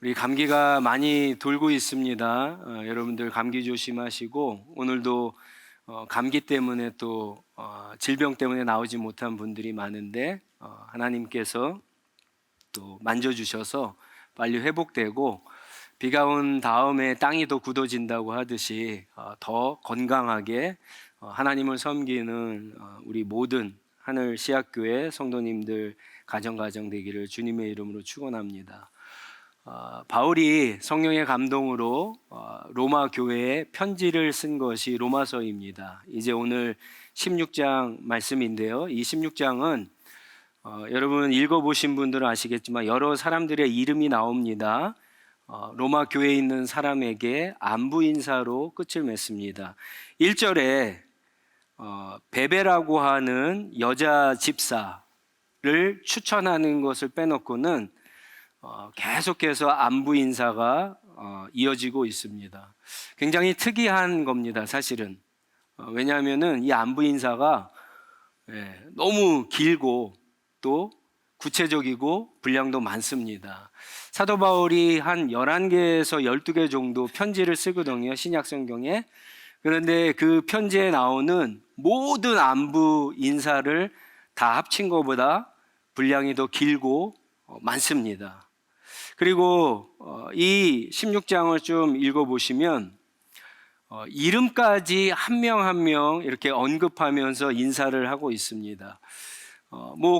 우리 감기가 많이 돌고 있습니다. 여러분들 감기 조심하시고 오늘도 감기 때문에 또 질병 때문에 나오지 못한 분들이 많은데 하나님께서 또 만져주셔서 빨리 회복되고 비가 온 다음에 땅이 더 굳어진다고 하듯이 더 건강하게 하나님을 섬기는 우리 모든 하늘 시학교회 성도님들 가정 되기를 주님의 이름으로 축원합니다. 바울이 성령의 감동으로 로마 교회에 편지를 쓴 것이 로마서입니다. 이제 오늘 16장 말씀인데요. 이 16장은 여러분 읽어보신 분들은 아시겠지만 여러 사람들의 이름이 나옵니다. 로마 교회에 있는 사람에게 안부 인사로 끝을 맺습니다. 1절에 베베라고 하는 여자 집사를 추천하는 것을 빼놓고는 계속해서 안부 인사가 이어지고 있습니다. 굉장히 특이한 겁니다, 사실은. 왜냐하면은 이 안부 인사가 너무 길고 또 구체적이고 분량도 많습니다. 사도 바울이 한 11개에서 12개 정도 편지를 쓰거든요, 신약 성경에. 그런데 그 편지에 나오는 모든 안부 인사를 다 합친 것보다 분량이 더 길고 많습니다. 그리고 이 16장을 좀 읽어보시면 이름까지 한 명 한 명 이렇게 언급하면서 인사를 하고 있습니다.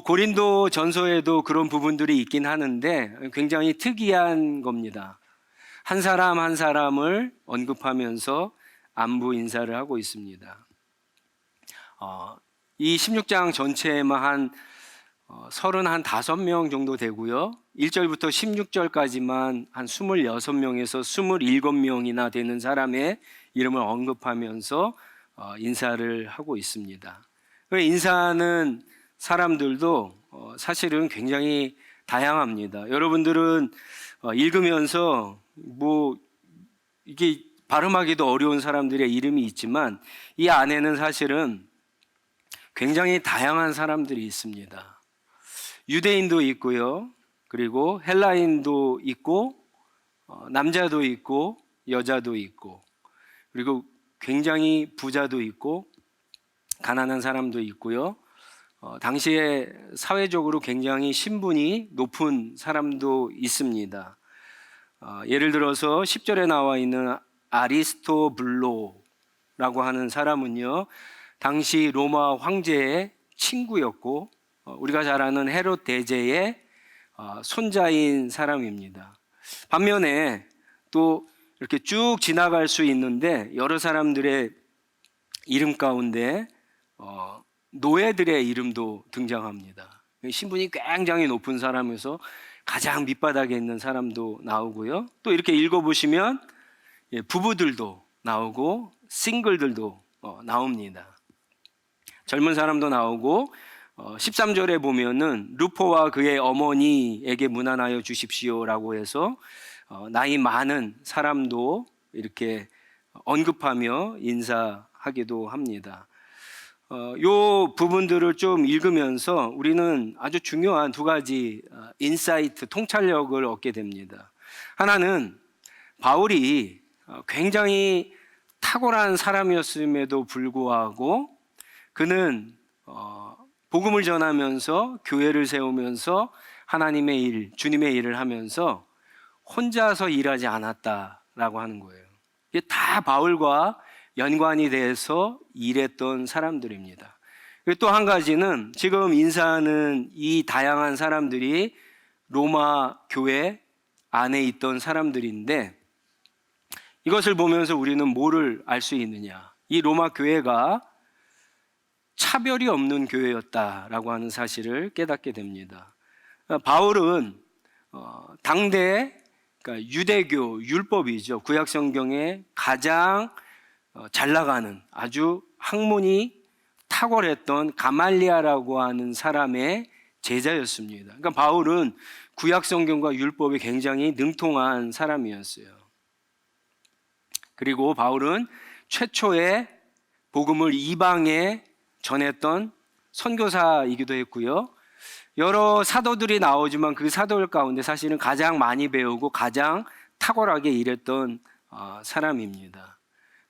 고린도 전서에도 그런 부분들이 있긴 하는데 굉장히 특이한 겁니다. 한 사람 한 사람을 언급하면서 안부 인사를 하고 있습니다. 이 16장 전체에만 한 35명 정도 되고요. 1절부터 16절까지만 한 26명에서 27명이나 되는 사람의 이름을 언급하면서 인사를 하고 있습니다. 인사하는 사람들도 사실은 굉장히 다양합니다. 여러분들은 읽으면서 이게 발음하기도 어려운 사람들의 이름이 있지만 이 안에는 사실은 굉장히 다양한 사람들이 있습니다. 유대인도 있고요. 그리고 헬라인도 있고 남자도 있고 여자도 있고 그리고 굉장히 부자도 있고 가난한 사람도 있고요. 당시에 사회적으로 굉장히 신분이 높은 사람도 있습니다. 예를 들어서 10절에 나와 있는 아리스토블로라고 하는 사람은요, 당시 로마 황제의 친구였고 우리가 잘 아는 헤롯 대제의 손자인 사람입니다. 반면에 또 이렇게 쭉 지나갈 수 있는데 여러 사람들의 이름 가운데 노예들의 이름도 등장합니다. 신분이 굉장히 높은 사람에서 가장 밑바닥에 있는 사람도 나오고요. 또 이렇게 읽어보시면 부부들도 나오고 싱글들도 나옵니다. 젊은 사람도 나오고 13절에 보면은 루포와 그의 어머니에게 문안하여 주십시오라고 해서 나이 많은 사람도 이렇게 언급하며 인사하기도 합니다. 요 부분들을 좀 읽으면서 우리는 아주 중요한 두 가지 인사이트, 통찰력을 얻게 됩니다. 하나는 바울이 굉장히 탁월한 사람이었음에도 불구하고 그는 복음을 전하면서 교회를 세우면서 하나님의 일, 주님의 일을 하면서 혼자서 일하지 않았다라고 하는 거예요. 이게 다 바울과 연관이 돼서 일했던 사람들입니다. 그리고 또 한 가지는 지금 인사하는 이 다양한 사람들이 로마 교회 안에 있던 사람들인데 이것을 보면서 우리는 뭐를 알 수 있느냐? 이 로마 교회가 차별이 없는 교회였다라고 하는 사실을 깨닫게 됩니다. 바울은 당대 그러니까 유대교 율법이죠. 구약 성경에 가장 잘 나가는 아주 학문이 탁월했던 가말리아라고 하는 사람의 제자였습니다. 그러니까 바울은 구약 성경과 율법에 굉장히 능통한 사람이었어요. 그리고 바울은 최초의 복음을 이방에 전했던 선교사이기도 했고요. 여러 사도들이 나오지만 그 사도들 가운데 사실은 가장 많이 배우고 가장 탁월하게 일했던 사람입니다.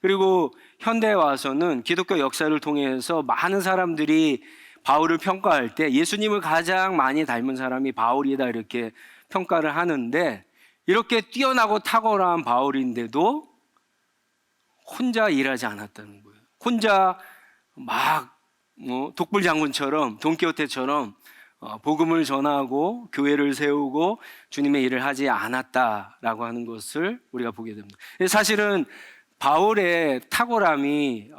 그리고 현대에 와서는 기독교 역사를 통해서 많은 사람들이 바울을 평가할 때 예수님을 가장 많이 닮은 사람이 바울이다 이렇게 평가를 하는데, 이렇게 뛰어나고 탁월한 바울인데도 혼자 일하지 않았다는 거예요. 혼자 막 독불장군처럼, 돈키호테처럼 복음을 전하고 교회를 세우고 주님의 일을 하지 않았다라고 하는 것을 우리가 보게 됩니다. 사실은 바울의 탁월함이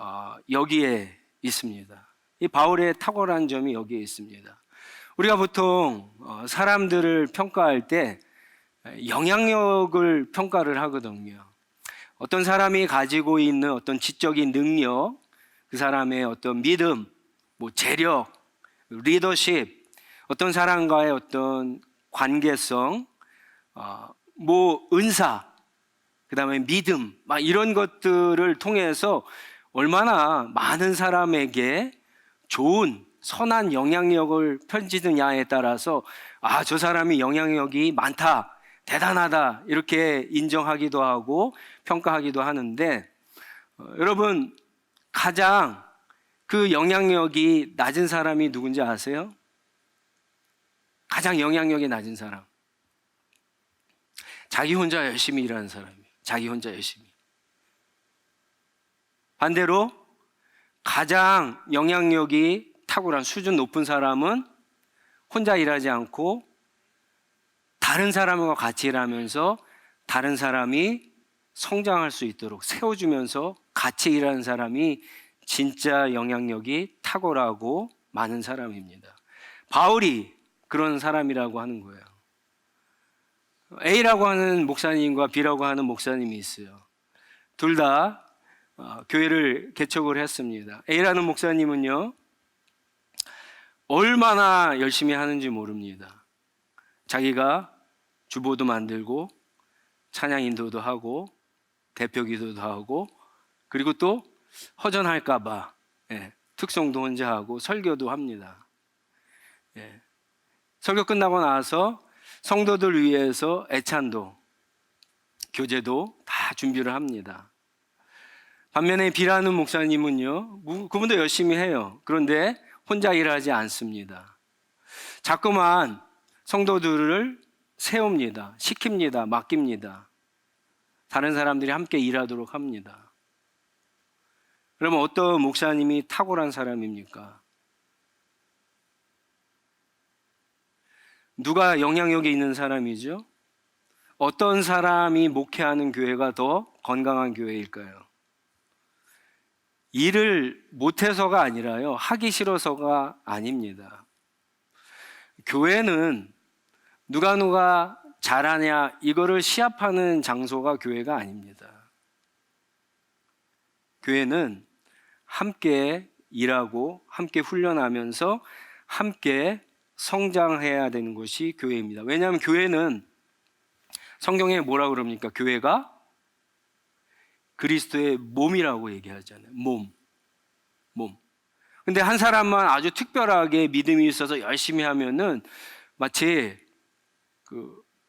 여기에 있습니다. 이 바울의 탁월한 점이 여기에 있습니다. 우리가 보통 사람들을 평가할 때 영향력을 평가를 하거든요. 어떤 사람이 가지고 있는 어떤 지적인 능력, 그 사람의 어떤 믿음, 재력, 리더십, 어떤 사람과의 어떤 관계성, 은사, 그 다음에 믿음, 이런 것들을 통해서 얼마나 많은 사람에게 좋은 선한 영향력을 펼치느냐에 따라서 저 사람이 영향력이 많다, 대단하다 이렇게 인정하기도 하고 평가하기도 하는데, 여러분 가장 그 영향력이 낮은 사람이 누군지 아세요? 가장 영향력이 낮은 사람, 자기 혼자 열심히 일하는 사람이에요. 자기 혼자 열심히. 반대로 가장 영향력이 탁월한 수준 높은 사람은 혼자 일하지 않고 다른 사람과 같이 일하면서 다른 사람이 성장할 수 있도록 세워주면서 같이 일하는 사람이 진짜 영향력이 탁월하고 많은 사람입니다. 바울이 그런 사람이라고 하는 거예요. A라고 하는 목사님과 B라고 하는 목사님이 있어요. 둘 다 교회를 개척을 했습니다. A라는 목사님은요, 얼마나 열심히 하는지 모릅니다. 자기가 주보도 만들고 찬양 인도도 하고 대표 기도도 하고, 그리고 또 허전할까봐 특송도 혼자 하고 설교도 합니다. 설교 끝나고 나서 성도들 위해서 애찬도, 교제도 다 준비를 합니다. 반면에 B라는 목사님은요, 그분도 열심히 해요. 그런데 혼자 일하지 않습니다. 자꾸만 성도들을 세웁니다. 시킵니다. 맡깁니다. 다른 사람들이 함께 일하도록 합니다. 그러면 어떤 목사님이 탁월한 사람입니까? 누가 영향력이 있는 사람이죠? 어떤 사람이 목회하는 교회가 더 건강한 교회일까요? 일을 못해서가 아니라요, 하기 싫어서가 아닙니다. 교회는 누가 잘하냐 이거를 시합하는 장소가 교회가 아닙니다. 교회는 함께 일하고 함께 훈련하면서 함께 성장해야 되는 것이 교회입니다. 왜냐하면 교회는 성경에 뭐라 그럽니까? 교회가 그리스도의 몸이라고 얘기하잖아요. 몸. 근데 한 사람만 아주 특별하게 믿음이 있어서 열심히 하면은 마치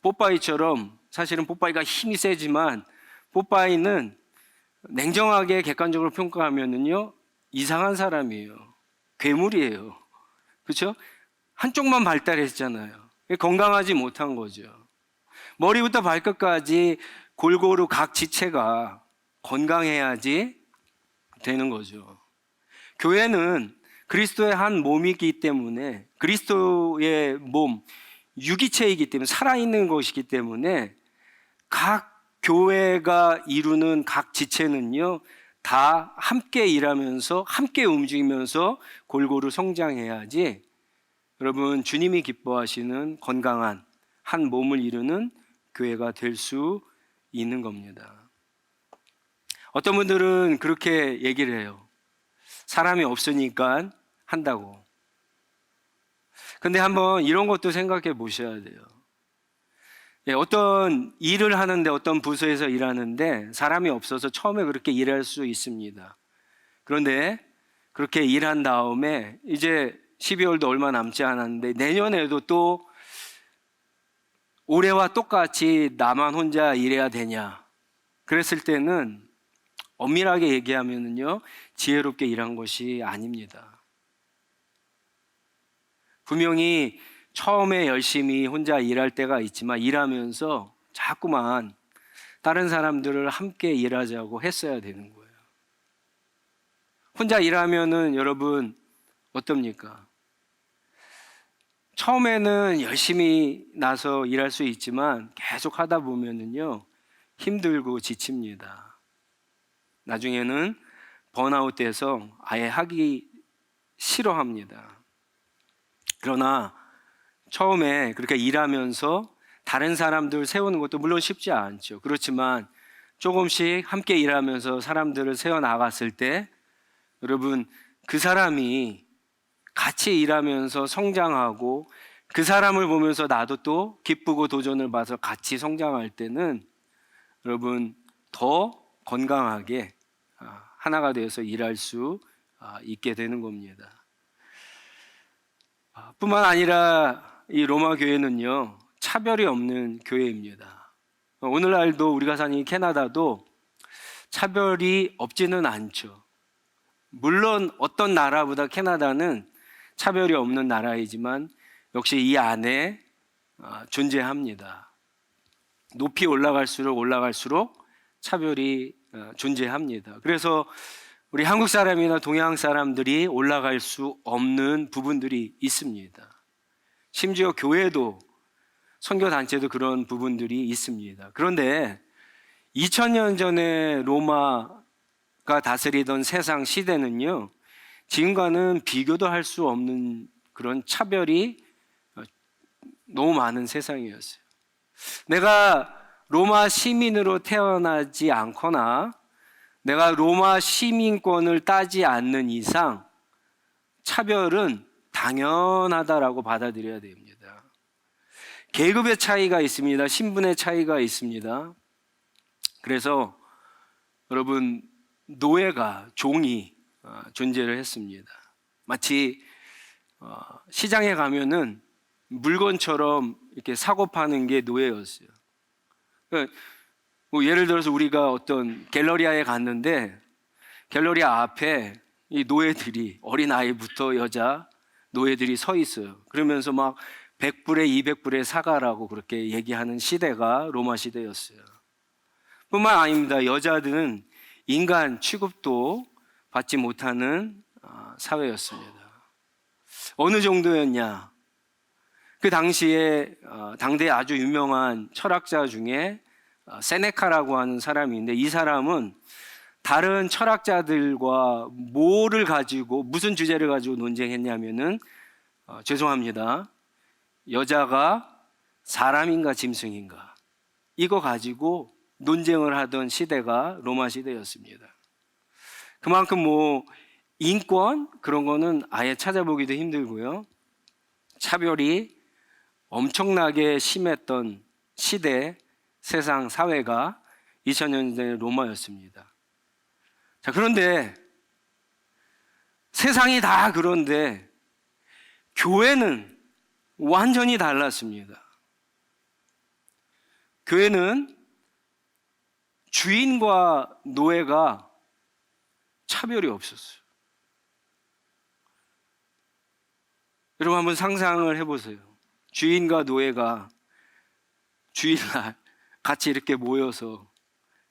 뽀빠이처럼, 사실은 뽀빠이가 힘이 세지만 뽀빠이는 냉정하게 객관적으로 평가하면은요, 이상한 사람이에요. 괴물이에요. 그렇죠? 한쪽만 발달했잖아요. 건강하지 못한 거죠. 머리부터 발끝까지 골고루 각 지체가 건강해야지 되는 거죠. 교회는 그리스도의 한 몸이기 때문에, 그리스도의 몸, 유기체이기 때문에, 살아있는 것이기 때문에 각 교회가 이루는 각 지체는요, 다 함께 일하면서 함께 움직이면서 골고루 성장해야지, 여러분, 주님이 기뻐하시는 건강한 한 몸을 이루는 교회가 될 수 있는 겁니다. 어떤 분들은 그렇게 얘기를 해요. 사람이 없으니까 한다고. 근데 한번 이런 것도 생각해 보셔야 돼요. 어떤 일을 하는데, 어떤 부서에서 일하는데 사람이 없어서 처음에 그렇게 일할 수 있습니다. 그런데 그렇게 일한 다음에 이제 12월도 얼마 남지 않았는데 내년에도 또 올해와 똑같이 나만 혼자 일해야 되냐? 그랬을 때는 엄밀하게 얘기하면요, 지혜롭게 일한 것이 아닙니다. 분명히 처음에 열심히 혼자 일할 때가 있지만 일하면서 자꾸만 다른 사람들을 함께 일하자고 했어야 되는 거예요. 혼자 일하면은 여러분 어떻습니까? 처음에는 열심히 나서 일할 수 있지만 계속 하다 보면은요, 힘들고 지칩니다. 나중에는 번아웃 돼서 아예 하기 싫어합니다. 그러나 처음에 그렇게 일하면서 다른 사람들 세우는 것도 물론 쉽지 않죠. 그렇지만 조금씩 함께 일하면서 사람들을 세워 나갔을 때 여러분, 그 사람이 같이 일하면서 성장하고 그 사람을 보면서 나도 또 기쁘고 도전을 봐서 같이 성장할 때는 여러분 더 건강하게 하나가 되어서 일할 수 있게 되는 겁니다. 뿐만 아니라 이 로마 교회는요, 차별이 없는 교회입니다. 오늘날도 우리가 사는 이 캐나다도 차별이 없지는 않죠. 물론 어떤 나라보다 캐나다는 차별이 없는 나라이지만 역시 이 안에 존재합니다. 높이 올라갈수록 차별이 존재합니다. 그래서 우리 한국 사람이나 동양 사람들이 올라갈 수 없는 부분들이 있습니다. 심지어 교회도, 선교단체도 그런 부분들이 있습니다. 그런데 2000년 전에 로마가 다스리던 세상 시대는요, 지금과는 비교도 할 수 없는 그런 차별이 너무 많은 세상이었어요. 내가 로마 시민으로 태어나지 않거나 내가 로마 시민권을 따지 않는 이상 차별은 당연하다라고 받아들여야 됩니다. 계급의 차이가 있습니다. 신분의 차이가 있습니다. 그래서 여러분, 노예가, 종이 존재를 했습니다. 마치 시장에 가면은 물건처럼 이렇게 사고 파는 게 노예였어요. 뭐 예를 들어서 우리가 어떤 갤러리아에 갔는데 갤러리아 앞에 이 노예들이, 어린 아이부터 여자 노예들이 서 있어요. 그러면서 막 100불에 200불에 사가라고 그렇게 얘기하는 시대가 로마 시대였어요. 뿐만 아닙니다. 여자들은 인간 취급도 받지 못하는 사회였습니다. 어느 정도였냐? 그 당시에 당대 아주 유명한 철학자 중에 세네카라고 하는 사람이 있는데, 이 사람은 다른 철학자들과 뭐를 가지고, 무슨 주제를 가지고 논쟁했냐면은 죄송합니다, 여자가 사람인가 짐승인가, 이거 가지고 논쟁을 하던 시대가 로마 시대였습니다. 그만큼 뭐 인권 그런 거는 아예 찾아보기도 힘들고요, 차별이 엄청나게 심했던 시대, 세상, 사회가 2000년 전의 로마였습니다. 자, 그런데 세상이 다 그런데 교회는 완전히 달랐습니다. 교회는 주인과 노예가 차별이 없었어요. 여러분 한번 상상을 해보세요. 주인과 노예가 주일날 같이 이렇게 모여서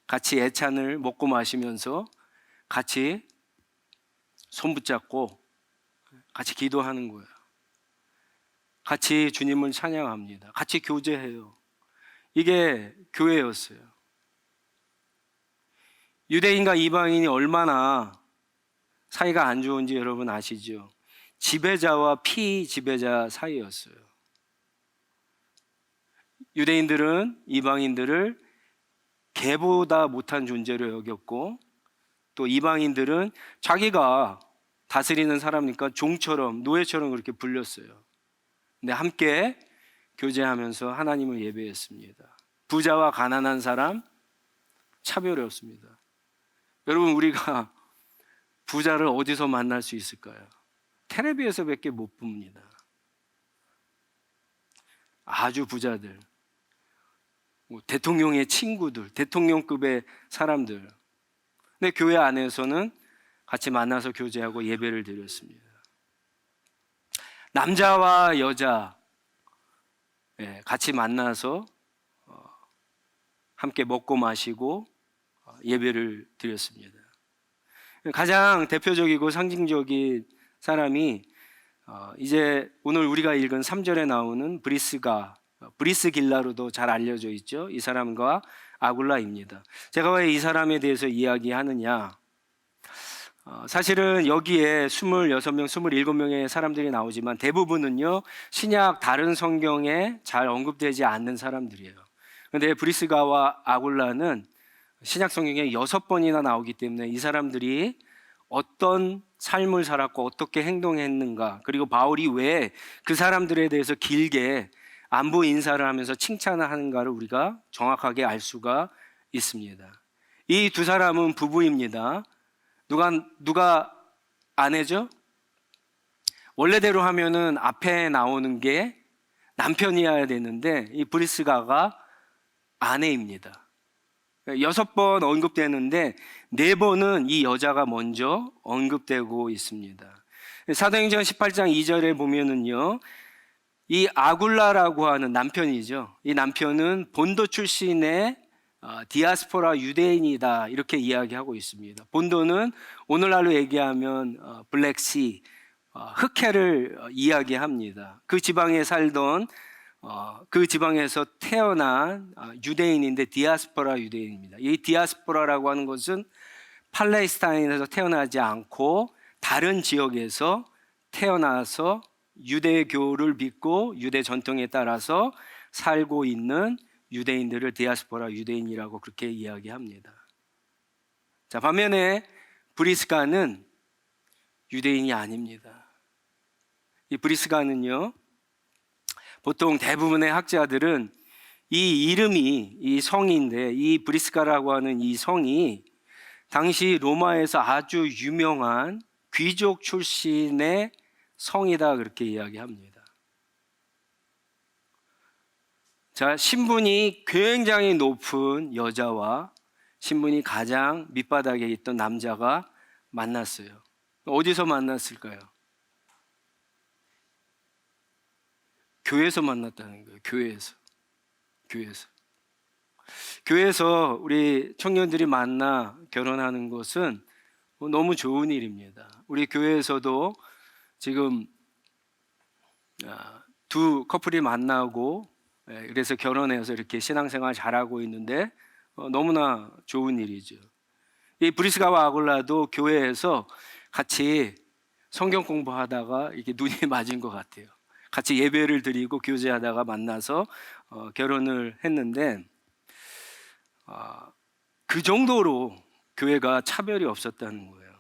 같이 애찬을 먹고 마시면서 같이 손 붙잡고 같이 기도하는 거예요. 같이 주님을 찬양합니다. 같이 교제해요. 이게 교회였어요. 유대인과 이방인이 얼마나 사이가 안 좋은지 여러분 아시죠? 지배자와 피지배자 사이였어요. 유대인들은 이방인들을 개보다 못한 존재로 여겼고, 또 이방인들은 자기가 다스리는 사람이니까 종처럼, 노예처럼 그렇게 불렸어요. 근데 함께 교제하면서 하나님을 예배했습니다. 부자와 가난한 사람 차별이 없습니다. 여러분, 우리가 부자를 어디서 만날 수 있을까요? 텔레비에서밖에 못 봅니다. 아주 부자들, 대통령의 친구들, 대통령급의 사람들. 근데 교회 안에서는 같이 만나서 교제하고 예배를 드렸습니다. 남자와 여자 같이 만나서 함께 먹고 마시고 예배를 드렸습니다. 가장 대표적이고 상징적인 사람이 이제 오늘 우리가 읽은 3절에 나오는 브리스길라로도 잘 알려져 있죠. 이 사람과 아굴라입니다. 제가 왜 이 사람에 대해서 이야기하느냐, 사실은 여기에 26명, 27명의 사람들이 나오지만 대부분은요 신약 다른 성경에 잘 언급되지 않는 사람들이에요. 그런데 브리스가와 아굴라는 신약 성경에 6번이나 나오기 때문에 이 사람들이 어떤 삶을 살았고 어떻게 행동했는가, 그리고 바울이 왜 그 사람들에 대해서 길게 안부 인사를 하면서 칭찬을 하는가를 우리가 정확하게 알 수가 있습니다. 이 두 사람은 부부입니다. 누가 아내죠? 원래대로 하면은 앞에 나오는 게 남편이어야 되는데 이 브리스가가 아내입니다. 6번 언급되는데 4번은 이 여자가 먼저 언급되고 있습니다. 사도행전 18장 2절에 보면은요, 이 아굴라라고 하는 남편이죠. 이 남편은 본도 출신의 디아스포라 유대인이다, 이렇게 이야기하고 있습니다. 본도는 오늘날로 얘기하면 블랙시, 흑해를 이야기합니다. 그 지방에 살던 그 지방에서 태어난 유대인인데 디아스포라 유대인입니다. 이 디아스포라라고 하는 것은 팔레스타인에서 태어나지 않고 다른 지역에서 태어나서 유대교를 믿고 유대 전통에 따라서 살고 있는 유대인들을 디아스포라 유대인이라고 그렇게 이야기합니다. 자, 반면에 브리스가는 유대인이 아닙니다. 이 브리스가는요, 보통 대부분의 학자들은 이 이름이, 이 성인데, 이 브리스가라고 하는 이 성이 당시 로마에서 아주 유명한 귀족 출신의 성이다, 그렇게 이야기합니다. 자, 신분이 굉장히 높은 여자와 신분이 가장 밑바닥에 있던 남자가 만났어요. 어디서 만났을까요? 교회에서 만났다는 거예요. 교회에서 우리 청년들이 만나 결혼하는 것은 너무 좋은 일입니다. 우리 교회에서도 지금 두 커플이 만나고 그래서 결혼해서 이렇게 신앙생활 잘하고 있는데 너무나 좋은 일이죠. 이 브리스가와 아굴라도 교회에서 같이 성경 공부하다가 이렇게 눈이 맞은 것 같아요. 같이 예배를 드리고 교제하다가 만나서 결혼을 했는데 그 정도로 교회가 차별이 없었다는 거예요.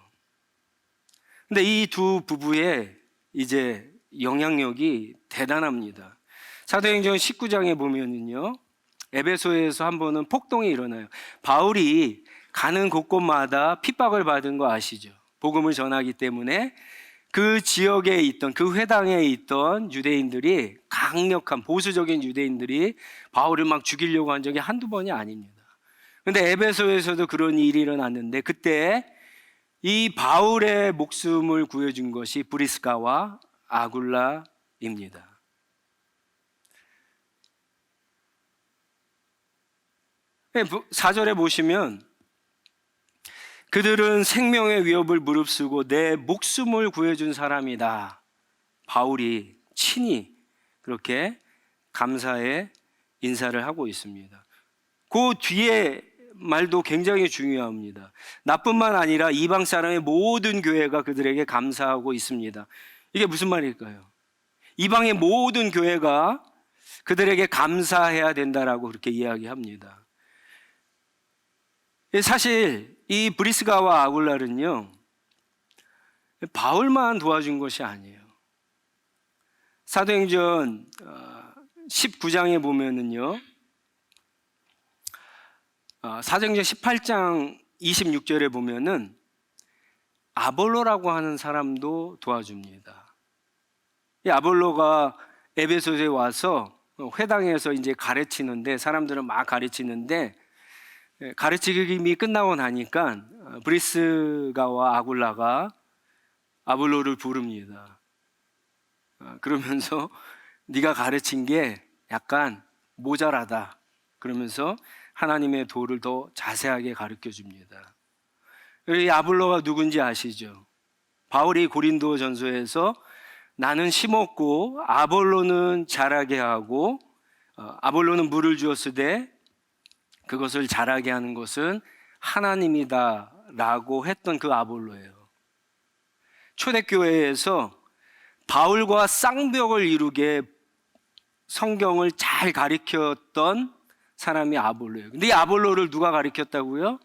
근데 이 두 부부의 이제 영향력이 대단합니다. 사도행전 19장에 보면은요, 에베소에서 한 번은 폭동이 일어나요. 바울이 가는 곳곳마다 핍박을 받은 거 아시죠? 복음을 전하기 때문에 그 지역에 있던, 그 회당에 있던 유대인들이, 강력한 보수적인 유대인들이 바울을 막 죽이려고 한 적이 한두 번이 아닙니다. 그런데 에베소에서도 그런 일이 일어났는데 그때 이 바울의 목숨을 구해준 것이 브리스가와 아굴라입니다. 4절에 보시면 그들은 생명의 위협을 무릅쓰고 내 목숨을 구해준 사람이다. 바울이 친히 그렇게 감사의 인사를 하고 있습니다. 그 뒤에 말도 굉장히 중요합니다. 나뿐만 아니라 이방 사람의 모든 교회가 그들에게 감사하고 있습니다. 이게 무슨 말일까요? 이방의 모든 교회가 그들에게 감사해야 된다라고 그렇게 이야기합니다. 사실 이 브리스가와 아굴라는요, 바울만 도와준 것이 아니에요. 사도행전 19장에 보면은요, 사도행전 18장 26절에 보면은 아볼로라고 하는 사람도 도와줍니다. 이 아볼로가 에베소에 와서 회당에서 이제 가르치는데, 사람들은 막 가르치는데, 가르치기 끝나고 나니까 브리스가와 아굴라가 아볼로를 부릅니다. 그러면서 네가 가르친 게 약간 모자라다. 그러면서 하나님의 도를 더 자세하게 가르쳐 줍니다. 이 아볼로가 누군지 아시죠? 바울이 고린도 전서에서 나는 심었고 아볼로는 자라게 하고, 아볼로는 물을 주었으되 그것을 자라게 하는 것은 하나님이다 라고 했던 그 아볼로예요. 초대교회에서 바울과 쌍벽을 이루게 성경을 잘 가르쳤던 사람이 아볼로예요. 근데 이 아볼로를 누가 가르쳤다고요?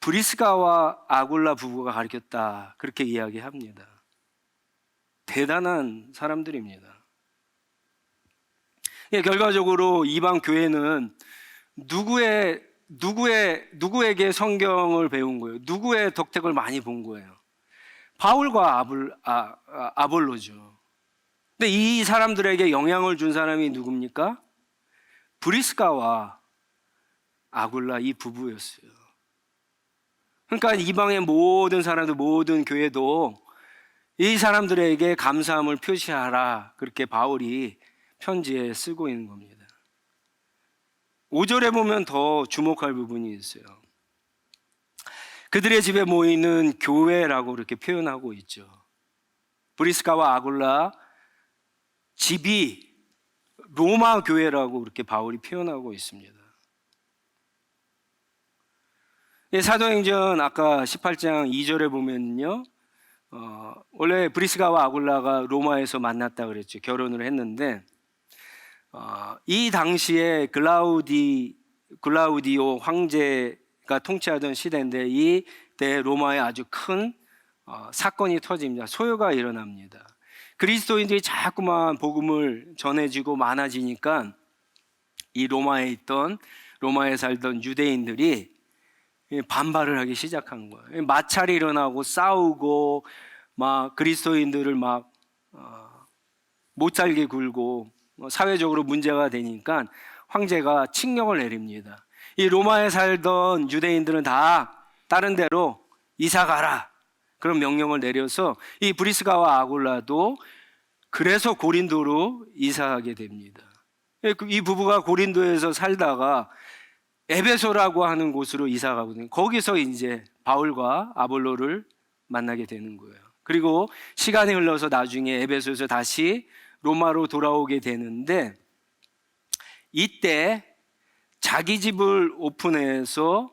브리스가와 아굴라 부부가 가르쳤다, 그렇게 이야기합니다. 대단한 사람들입니다. 결과적으로 이방 교회는 누구에게 성경을 배운 거예요? 누구의 덕택을 많이 본 거예요? 바울과 아볼로죠. 근데 이 사람들에게 영향을 준 사람이 누굽니까? 브리스가와 아굴라 이 부부였어요. 그러니까 이방의 모든 사람들, 모든 교회도 이 사람들에게 감사함을 표시하라, 그렇게 바울이 편지에 쓰고 있는 겁니다. 5절에 보면 더 주목할 부분이 있어요. 그들의 집에 모이는 교회라고 이렇게 표현하고 있죠. 브리스가와 아굴라 집이 로마 교회라고 그렇게 바울이 표현하고 있습니다. 사도행전 아까 18장 2절에 보면요, 원래 브리스가와 아굴라가 로마에서 만났다 그랬죠. 결혼을 했는데, 이 당시에 글라우디오 황제가 통치하던 시대인데, 이때 로마에 아주 큰 사건이 터집니다. 소요가 일어납니다. 그리스도인들이 자꾸만 복음을 전해지고 많아지니까 이 로마에 살던 유대인들이 반발을 하기 시작한 거예요. 마찰이 일어나고 싸우고, 막 그리스도인들을 막 못 살게 굴고 사회적으로 문제가 되니까 황제가 칙령을 내립니다. 이 로마에 살던 유대인들은 다 다른 데로 이사 가라, 그런 명령을 내려서 이 브리스가와 아굴라도 그래서 고린도로 이사하게 됩니다. 이 부부가 고린도에서 살다가 에베소라고 하는 곳으로 이사 가거든요. 거기서 이제 바울과 아볼로를 만나게 되는 거예요. 그리고 시간이 흘러서 나중에 에베소에서 다시 로마로 돌아오게 되는데, 이때 자기 집을 오픈해서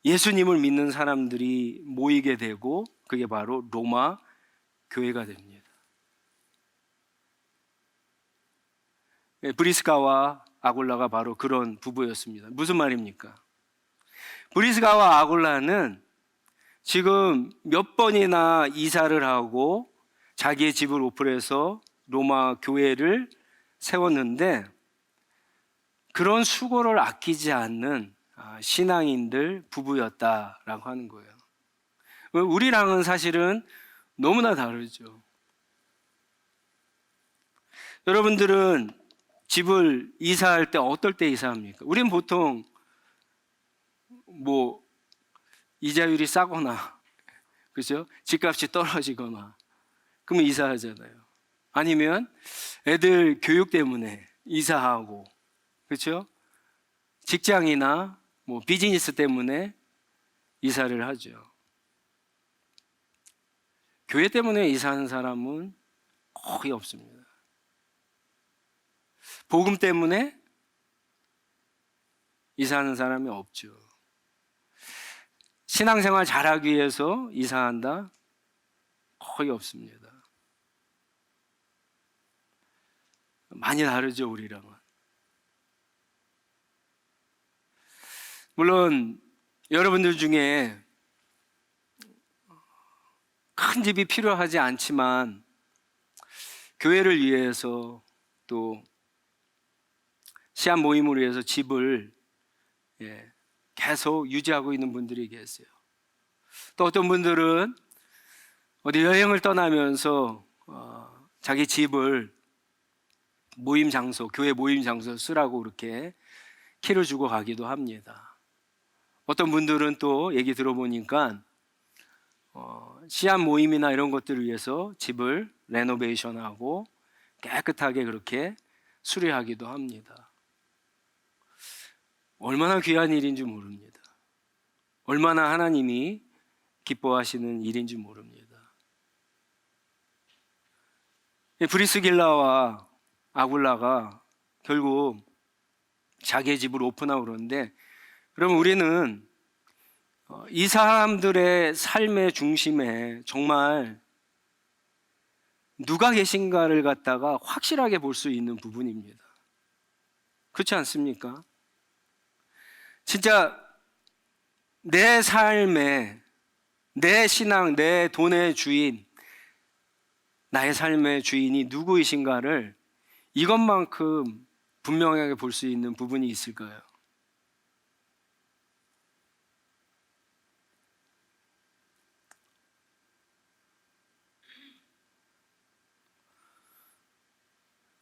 예수님을 믿는 사람들이 모이게 되고, 그게 바로 로마 교회가 됩니다. 브리스가와 아굴라가 바로 그런 부부였습니다. 무슨 말입니까? 브리스가와 아굴라는 지금 몇 번이나 이사를 하고 자기의 집을 오픈해서 로마 교회를 세웠는데, 그런 수고를 아끼지 않는 신앙인들 부부였다라고 하는 거예요. 우리랑은 사실은 너무나 다르죠. 여러분들은 집을 이사할 때 어떨 때 이사합니까? 우린 보통 뭐 이자율이 싸거나, 그렇죠? 집값이 떨어지거나 그러면 이사하잖아요. 아니면 애들 교육 때문에 이사하고, 그렇죠? 직장이나 뭐 비즈니스 때문에 이사를 하죠. 교회 때문에 이사하는 사람은 거의 없습니다. 복음 때문에 이사하는 사람이 없죠. 신앙생활 잘하기 위해서 이사한다? 거의 없습니다. 많이 다르죠, 우리랑은. 물론 여러분들 중에 큰 집이 필요하지 않지만 교회를 위해서, 또 시한 모임을 위해서 집을 계속 유지하고 있는 분들이 계세요. 또 어떤 분들은 어디 여행을 떠나면서 자기 집을 모임 장소, 교회 모임 장소 쓰라고 그렇게 키를 주고 가기도 합니다. 어떤 분들은 또 얘기 들어보니까 시한 모임이나 이런 것들을 위해서 집을 레노베이션하고 깨끗하게 그렇게 수리하기도 합니다. 얼마나 귀한 일인지 모릅니다. 얼마나 하나님이 기뻐하시는 일인지 모릅니다. 브리스길라와 아굴라가 결국 자기의 집을 오픈하고 그러는데, 그럼 우리는 이 사람들의 삶의 중심에 정말 누가 계신가를 갖다가 확실하게 볼 수 있는 부분입니다. 그렇지 않습니까? 진짜 내 삶에, 내 신앙, 내 돈의 주인, 나의 삶의 주인이 누구이신가를 이것만큼 분명하게 볼 수 있는 부분이 있을까요?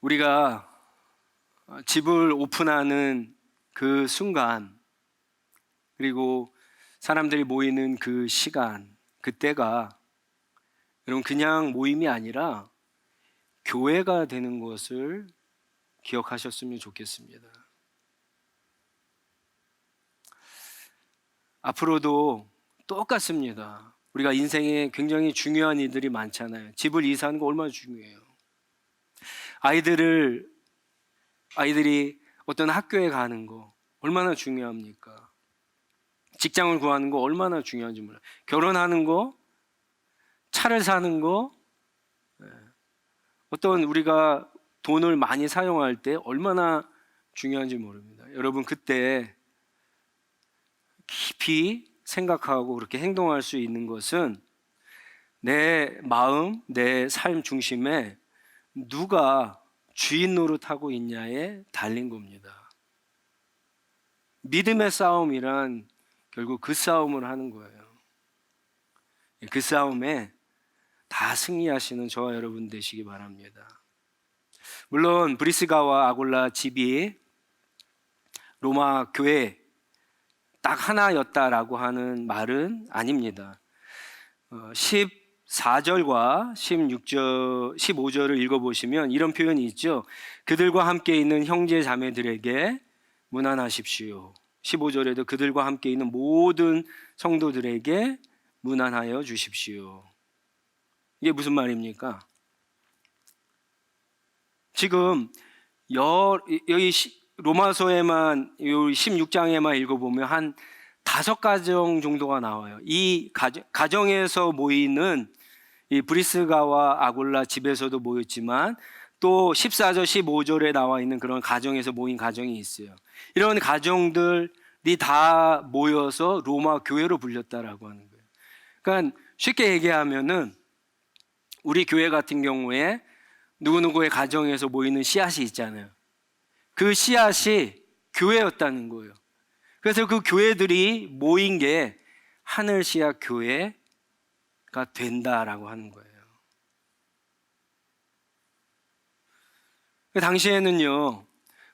우리가 집을 오픈하는 그 순간, 그리고 사람들이 모이는 그 시간, 그때가 여러분 그냥 모임이 아니라 교회가 되는 것을 기억하셨으면 좋겠습니다. 앞으로도 똑같습니다. 우리가 인생에 굉장히 중요한 일들이 많잖아요. 집을 이사하는 거 얼마나 중요해요. 아이들이 어떤 학교에 가는 거 얼마나 중요합니까? 직장을 구하는 거 얼마나 중요한지 몰라요. 결혼하는 거, 차를 사는 거, 어떤 우리가 돈을 많이 사용할 때 얼마나 중요한지 모릅니다. 여러분 그때 깊이 생각하고 그렇게 행동할 수 있는 것은 내 마음, 내 삶 중심에 누가 주인 노릇하고 있냐에 달린 겁니다. 믿음의 싸움이란 결국 그 싸움을 하는 거예요. 그 싸움에 다 승리하시는 저와 여러분 되시기 바랍니다. 물론 브리스가와 아굴라 집이 로마 교회 딱 하나였다라고 하는 말은 아닙니다. 14절과 15절을 읽어보시면 이런 표현이 있죠. 그들과 함께 있는 형제 자매들에게 문안하십시오. 15절에도 그들과 함께 있는 모든 성도들에게 문안하여 주십시오. 이게 무슨 말입니까? 지금 여기 로마서에만 16장에만 읽어보면 한 5가정 정도가 나와요. 이 가정에서 모이는 이 브리스가와 아굴라 집에서도 모였지만 또 14절, 15절에 나와 있는 그런 가정에서 모인 가정이 있어요. 이런 가정들이 다 모여서 로마 교회로 불렸다라고 하는 거예요. 그러니까 쉽게 얘기하면은 우리 교회 같은 경우에 누구누구의 가정에서 모이는 씨앗이 있잖아요. 그 씨앗이 교회였다는 거예요. 그래서 그 교회들이 모인 게 하늘 씨앗 교회가 된다라고 하는 거예요. 그 당시에는요,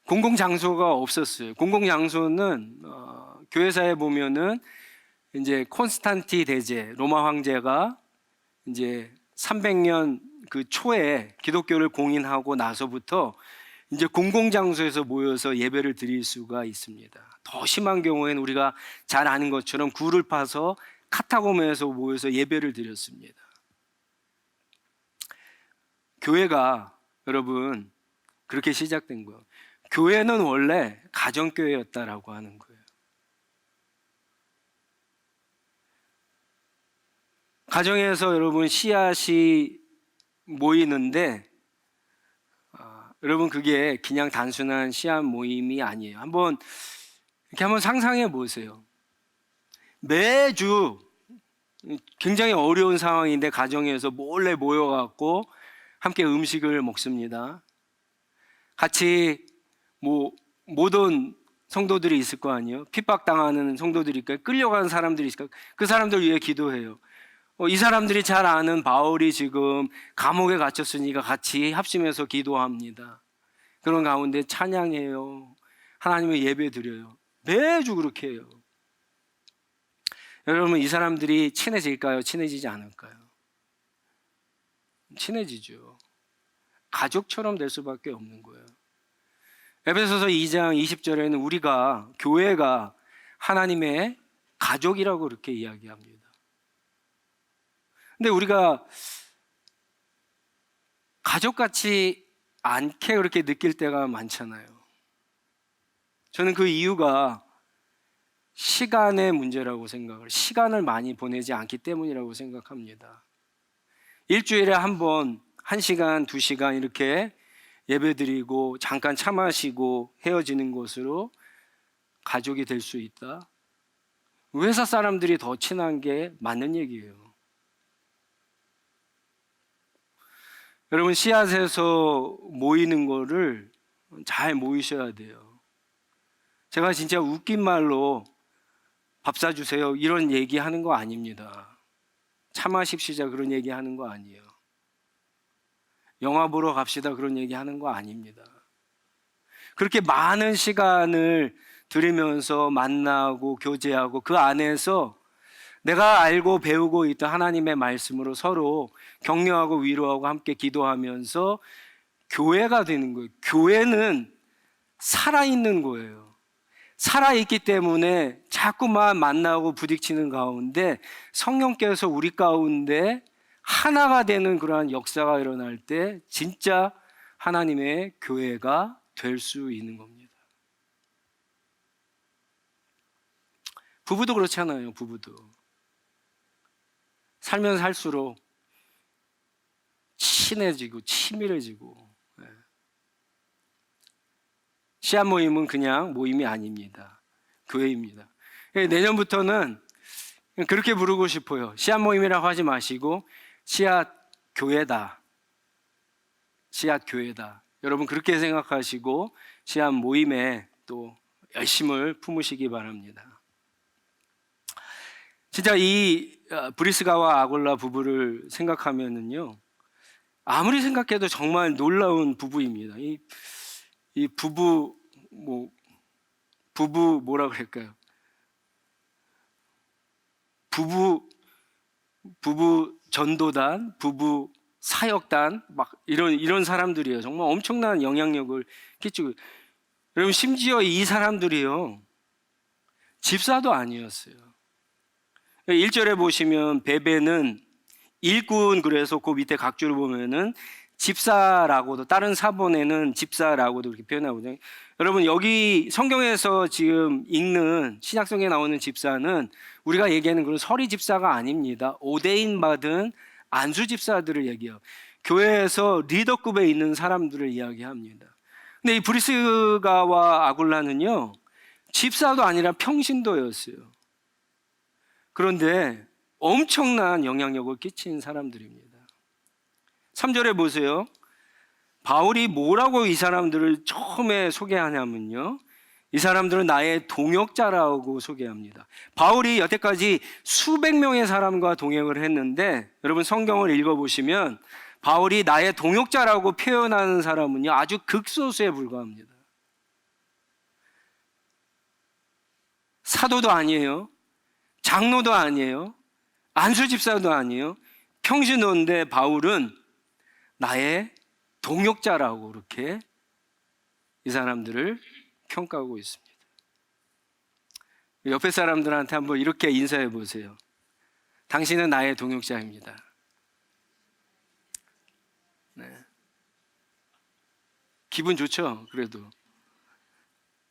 공공장소가 없었어요. 공공장소는 교회사에 보면은 이제 콘스탄티 대제, 로마 황제가 이제 300년 그 초에 기독교를 공인하고 나서부터 이제 공공장소에서 모여서 예배를 드릴 수가 있습니다. 더 심한 경우에는 우리가 잘 아는 것처럼 굴을 파서 카타콤에서 모여서 예배를 드렸습니다. 교회가 여러분 그렇게 시작된 거예요. 교회는 원래 가정교회였다라고 하는 거예요. 가정에서 여러분 씨앗이 모이는데 여러분 그게 그냥 단순한 씨앗 모임이 아니에요. 이렇게 한번 상상해 보세요. 매주 굉장히 어려운 상황인데 가정에서 몰래 모여갖고 함께 음식을 먹습니다. 같이 모든 성도들이 있을 거 아니에요? 핍박당하는 성도들이 있고 끌려가는 사람들이 있을까? 그 사람들 위해 기도해요. 이 사람들이 잘 아는 바울이 지금 감옥에 갇혔으니까 같이 합심해서 기도합니다. 그런 가운데 찬양해요. 하나님의 예배 드려요. 매주 그렇게 해요. 여러분, 이 사람들이 친해질까요? 친해지지 않을까요? 친해지죠. 가족처럼 될 수밖에 없는 거예요. 에베소서 2장 20절에는 우리가, 교회가 하나님의 가족이라고 그렇게 이야기합니다. 근데 우리가 가족같이 않게 그렇게 느낄 때가 많잖아요. 저는 그 이유가 시간의 문제라고 시간을 많이 보내지 않기 때문이라고 생각합니다. 일주일에 한 번, 1시간, 2시간 이렇게 예배드리고 잠깐 차 마시고 헤어지는 것으로 가족이 될 수 있다? 회사 사람들이 더 친한 게 맞는 얘기예요. 여러분, 씨앗에서 모이는 거를 잘 모이셔야 돼요. 제가 진짜 웃긴 말로 밥 사주세요 이런 얘기하는 거 아닙니다. 차 마십시다 그런 얘기하는 거 아니에요. 영화 보러 갑시다 그런 얘기하는 거 아닙니다. 그렇게 많은 시간을 들이면서 만나고 교제하고 그 안에서 내가 알고 배우고 있던 하나님의 말씀으로 서로 격려하고 위로하고 함께 기도하면서 교회가 되는 거예요. 교회는 살아있는 거예요. 살아있기 때문에 자꾸만 만나고 부딪히는 가운데 성령께서 우리 가운데 하나가 되는 그러한 역사가 일어날 때 진짜 하나님의 교회가 될 수 있는 겁니다. 부부도 그렇잖아요. 부부도 살면 살수록 친해지고 치밀해지고. 씨앗 모임은 그냥 모임이 아닙니다. 교회입니다. 내년부터는 그렇게 부르고 싶어요. 씨앗 모임이라고 하지 마시고 씨앗 교회다. 씨앗 교회다. 여러분 그렇게 생각하시고 씨앗 모임에 또 열심을 품으시기 바랍니다. 진짜 이 브리스가와 아굴라 부부를 생각하면은요, 아무리 생각해도 정말 놀라운 부부입니다. 이 부부 뭐라 그럴까요? 부부 전도단, 부부 사역단 막 이런 사람들이에요. 정말 엄청난 영향력을 끼치고. 여러분 심지어 이 사람들이요 집사도 아니었어요. 1절에 보시면 베베는 일꾼, 그래서 그 밑에 각주를 보면은 집사라고도, 다른 사본에는 집사라고도 그렇게 표현하거든요. 여러분 여기 성경에서 지금 읽는 신약성경에 나오는 집사는 우리가 얘기하는 그런 서리 집사가 아닙니다. 오데인 받은 안수 집사들을 얘기해요. 교회에서 리더급에 있는 사람들을 이야기합니다. 근데 이 브리스가와 아굴라는요 집사도 아니라 평신도였어요. 그런데 엄청난 영향력을 끼친 사람들입니다. 3절에 보세요. 바울이 뭐라고 이 사람들을 처음에 소개하냐면요, 이 사람들은 나의 동역자라고 소개합니다. 바울이 여태까지 수백 명의 사람과 동행을 했는데, 여러분 성경을 읽어보시면 바울이 나의 동역자라고 표현하는 사람은요 아주 극소수에 불과합니다. 사도도 아니에요, 장로도 아니에요, 안수집사도 아니에요, 평신도인데 바울은 나의 동역자라고 그렇게 이 사람들을 평가하고 있습니다. 옆에 사람들한테 한번 이렇게 인사해 보세요. 당신은 나의 동역자입니다. 네. 기분 좋죠? 그래도.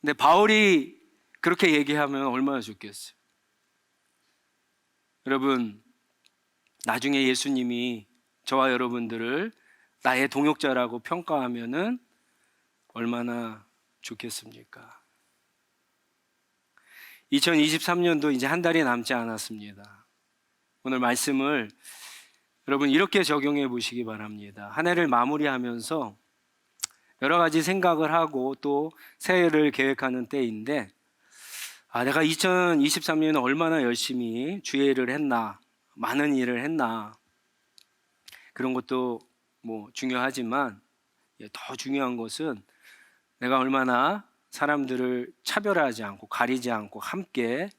근데 바울이 그렇게 얘기하면 얼마나 좋겠어요. 여러분, 나중에 예수님이 저와 여러분들을 나의 동역자라고 평가하면은 얼마나 좋겠습니까? 2023년도 이제 한 달이 남지 않았습니다. 오늘 말씀을 여러분 이렇게 적용해 보시기 바랍니다. 한 해를 마무리하면서 여러 가지 생각을 하고 또 새해를 계획하는 때인데, 내가 2023년에 얼마나 열심히 주의 일을 했나, 많은 일을 했나, 그런 것도 뭐 중요하지만 더 중요한 것은 내가 얼마나 사람들을 차별하지 않고 가리지 않고 함께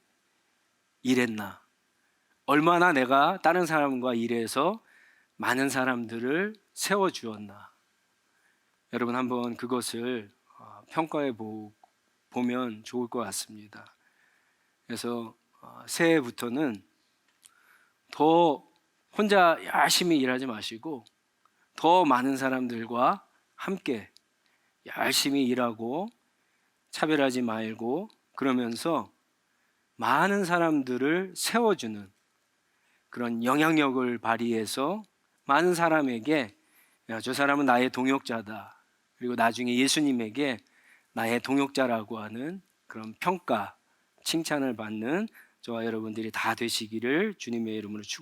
일했나, 얼마나 내가 다른 사람과 일해서 많은 사람들을 세워주었나. 여러분 한번 그것을 평가해 보면 좋을 것 같습니다. 그래서 새해부터는 더 혼자 열심히 일하지 마시고 더 많은 사람들과 함께 열심히 일하고 차별하지 말고, 그러면서 많은 사람들을 세워주는 그런 영향력을 발휘해서 많은 사람에게 저 사람은 나의 동역자다, 그리고 나중에 예수님에게 나의 동역자라고 하는 그런 평가, 칭찬을 받는 저와 여러분들이 다 되시기를 주님의 이름으로 축원합니다.